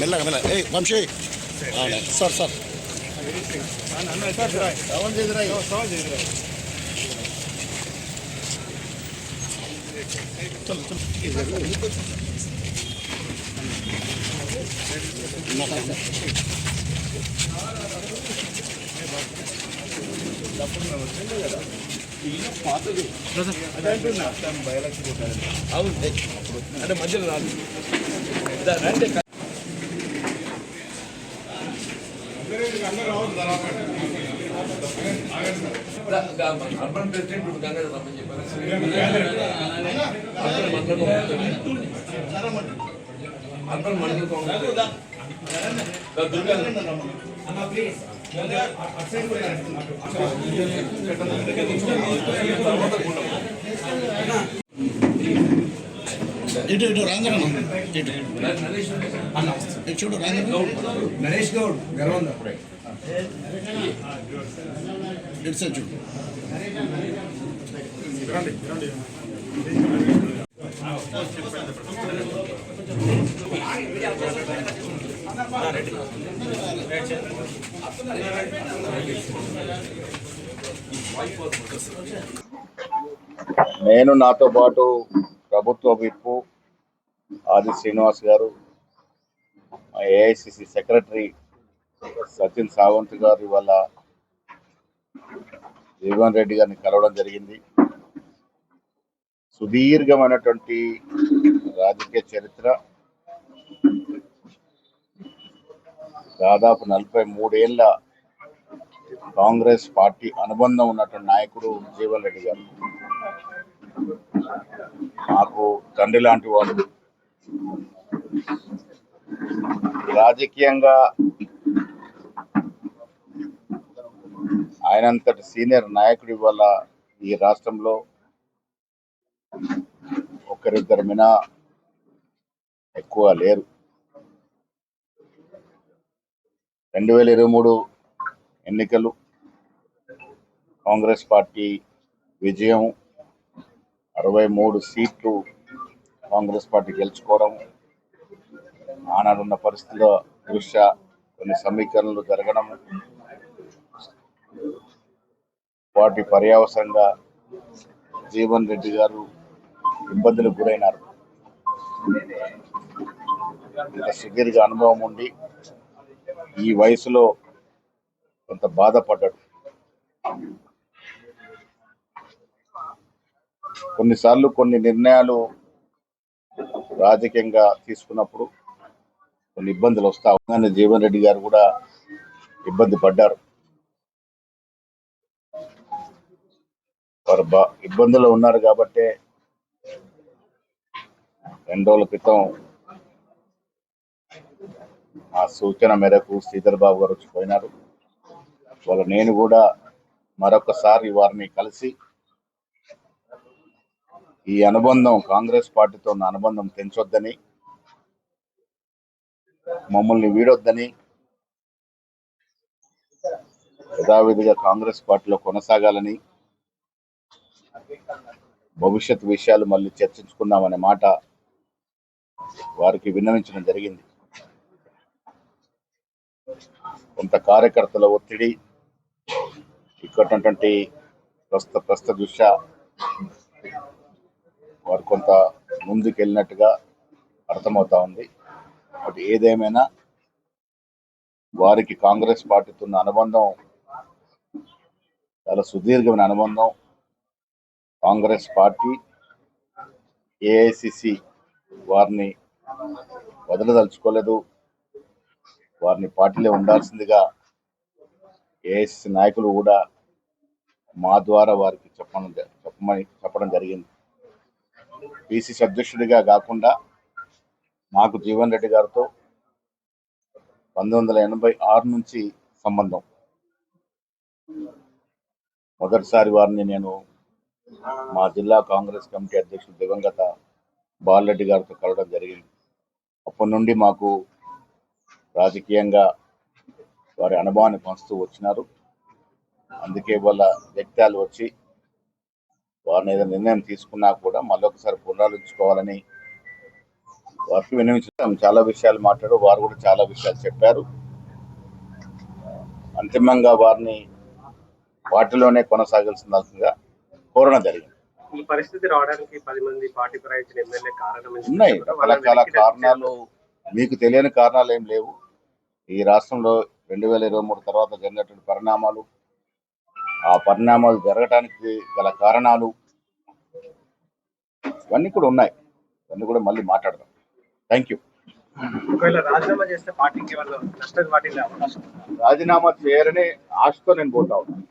మెల్లగా మెల్ల ఏ Vamsi sir sir అంటే మధ్యలో రాదు. అర్బన్ ప్రెసిడెంట్ గంగాధర్ రమ్మని చెప్పారు. అర్బన్ మండల్ కాంగ్రెస్ ఇటు ఇటు రాంజన ఇటు చూడు రాంజన నరేష్ గౌడ్ గర్వంద ఇటు సార్ చూడు నేను నాతో పాటు ప్రభుత్వ విప్పు ఆది శ్రీనివాస్ గారు, ఏఐసిసి సెక్రటరీ సచిన్ సావంత్ గారు ఇవాళ జీవన్ రెడ్డి గారిని కలవడం జరిగింది. సుదీర్ఘమైనటువంటి రాజకీయ చరిత్ర, దాదాపు 43 ఏళ్ల కాంగ్రెస్ పార్టీ అనుబంధం ఉన్నటువంటి నాయకుడు జీవన్ రెడ్డి గారు. నాకు తండ్రి లాంటి వాడు. రాజకీయంగా ఆయనంతటి సీనియర్ నాయకుడు ఇవాళ ఈ రాష్ట్రంలో ఒకరిద్దరు మినా ఎక్కువ లేరు. 2023 ఎన్నికలు, కాంగ్రెస్ పార్టీ విజయం, 63 సీట్లు కాంగ్రెస్ పార్టీ గెలుచుకోవడం, ఆనాడున్న పరిస్థితుల దృష్ట్యా కొన్ని సమీకరణలు జరగడం, వాటి పర్యవసంగా జీవన్ రెడ్డి గారు ఇబ్బందులకు గురైనారు. ఇంత సుదీర్ఘ అనుభవం ఉండి ఈ వయసులో కొంత బాధపడ్డాడు. కొన్నిసార్లు కొన్ని నిర్ణయాలు రాజకీయంగా తీసుకున్నప్పుడు కొన్ని ఇబ్బందులు వస్తాయి. జీవన్ రెడ్డి గారు కూడా ఇబ్బంది పడ్డారు. వారు ఇబ్బందులు ఉన్నారు కాబట్టే 2 రోజుల క్రితం ఆ సూచన మేరకు శ్రీధర్ బాబు గారు వచ్చిపోయినారు. వాళ్ళు నేను కూడా మరొకసారి వారిని కలిసి ఈ అనుబంధం, కాంగ్రెస్ పార్టీతో ఉన్న అనుబంధం తెంచొద్దని, మమ్మల్ని వీడొద్దని, యథావిధిగా కాంగ్రెస్ పార్టీలో కొనసాగాలని, భవిష్యత్ విషయాలు మళ్ళీ చర్చించుకుందామనే మాట వారికి విన్నవించడం జరిగింది. కొంత కార్యకర్తల ఒత్తిడి, ఇక్కడటువంటి ప్రస్తుత దృష్ట్యా వారు కొంత ముందుకు వెళ్ళినట్టుగా అర్థమవుతా ఉంది. బట్ ఏదేమైనా వారికి కాంగ్రెస్ పార్టీతో ఉన్న అనుబంధం చాలా సుదీర్ఘమైన అనుబంధం. కాంగ్రెస్ పార్టీ, ఏఐసిసి వారిని వదలదలుచుకోలేదు. వారిని పార్టీలో ఉండాల్సిందిగా ఏఐసిసి నాయకులు కూడా మా ద్వారా వారికి చెప్పడం జరిగింది. పిసిసి అధ్యక్షుడిగా కాకుండా నాకు జీవన్ రెడ్డి గారితో 1986 నుంచి సంబంధం. మొదటిసారి వారిని నేను మా జిల్లా కాంగ్రెస్ కమిటీ అధ్యక్షుడు దివంగత బాలరెడ్డి గారితో కలవడం జరిగింది. అప్పటి నుండి మాకు రాజకీయంగా వారి అనుభవాన్ని పంచుతూ వచ్చినారు. అందుకే వాళ్ళ వ్యక్తాలు వచ్చి వారిని ఏదైనా నిర్ణయం తీసుకున్నా కూడా మళ్ళొకసారి పునరాలోచించుకోవాలని వారికి వినియోగించాం. చాలా విషయాలు మాట్లాడారు, వారు కూడా చాలా విషయాలు చెప్పారు. అంతిమంగా వారిని పార్టీలోనే కొనసాగాల్సిందిగా కోరడం జరిగింది. ఈ పరిస్థితి రావడానికి 10 మంది పార్టీ ఫిరాయించిన ఎమ్మెల్యే కారణం అని ఉన్నాయి చెప్పారు. రకరకాల కారణాలు, మీకు తెలియని కారణాలు ఏం లేవు. ఈ రాష్ట్రంలో 2023 తర్వాత జరిగినటువంటి పరిణామాలు, ఆ పరిణామాలు జరగటానికి గల కారణాలు ఇవన్నీ కూడా ఉన్నాయి. ఇవన్నీ కూడా మళ్ళీ మాట్లాడదాం. Thank you. ఒకవేళ రాజీనామా చేస్తే పార్టీకి ఏమన్నా నష్టం వాటిల్లే అవకాశం ఉందా? రాజీనామా చేయరనే ఆశతో నేను పోతా ఉన్నాను.